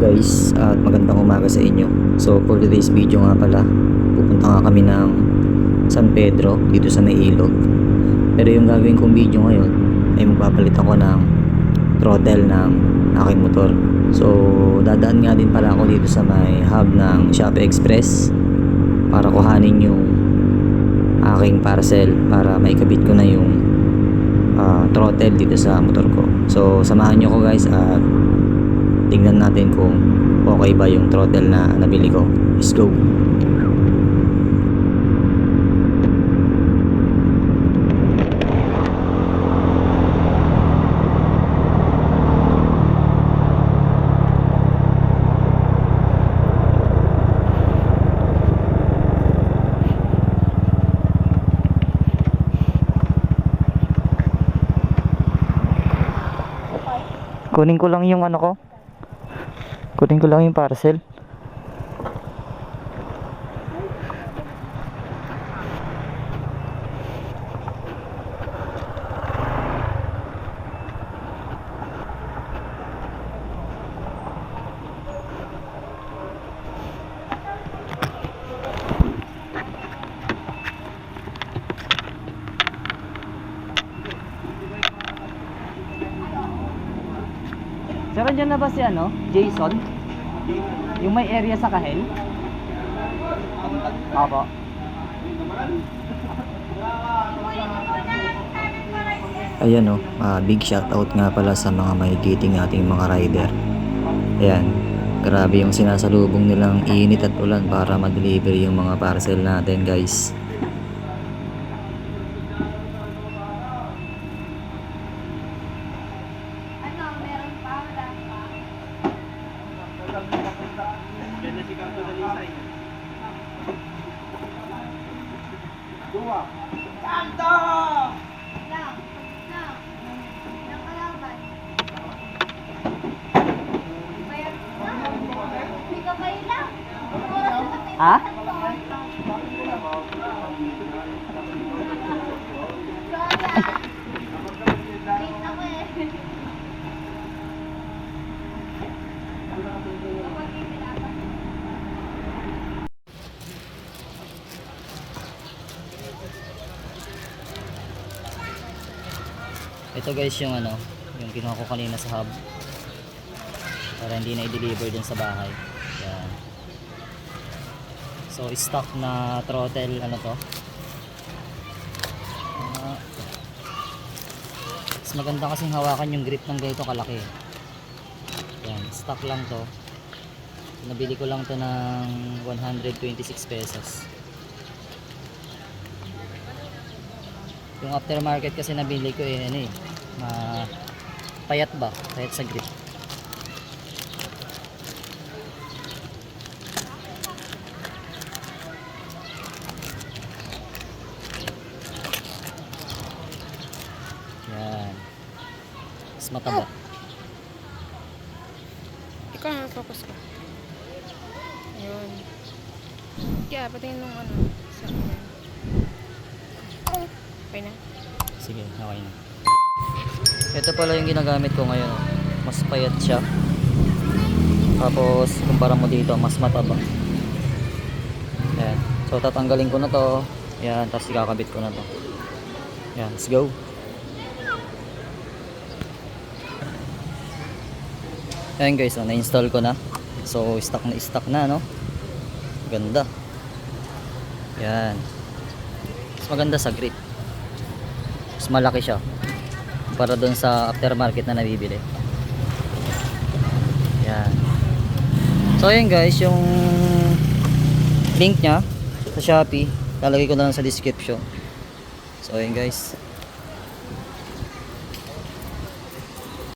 guys at magandang umaga sa inyo. So for today's video nga pala, pupunta nga kami ng San Pedro dito sa may ilog. Pero yung gagawin kong video ngayon ay magpapalit ako ng throttle ng aking motor. So dadaan nga din pala ako dito sa may hub ng Shopee Express para kuhanin yung aking parcel para maikabit ko na yung throttle dito sa motor ko. So samahan nyo ko guys at tingnan natin kung okay ba yung throttle na nabili ko. Let's go. Kunin ko lang yung ano ko. Kunin ko lang yung parcel. Sir, andyan na ba si Jason? Yung may area sa Kahel? Opo. Ayan big shoutout nga pala sa mga magigiting nating mga rider. Ayan, grabe yung sinasalubong nilang init at ulan para ma-deliver yung mga parcel natin guys. Kanto! Ha? Ito guys yung yung kinuha ko kanina sa hub para hindi na i-deliver dun sa bahay. Yan. So stock na throttle to. Mas maganda kasing hawakan yung grip ng ganito kalaki. Yan, stock lang to. Nabili ko lang to ng 126 pesos. Yung aftermarket kasi nabili ko payat ba? Payat sa grip. Yan. Mas mataba. Ikaw na focus ka. Ayun. Kaya patingin nung sa okay na? Sige, okay na. Ito pala yung ginagamit ko ngayon. Mas payat siya. Tapos kumpara mo dito, mas mataba. Ayan. So tatanggalin ko na to. Ayan, tapos ikakabit ko na to. Ayan, let's go. Ayan guys, na-install ko na. So stock na Ganda. Ayan. Mas maganda sa grip. Mas malaki siya para doon sa aftermarket na nabibili. Yan. So ayun guys, yung link nya sa Shopee lalagay ko na lang sa description. So ayun guys.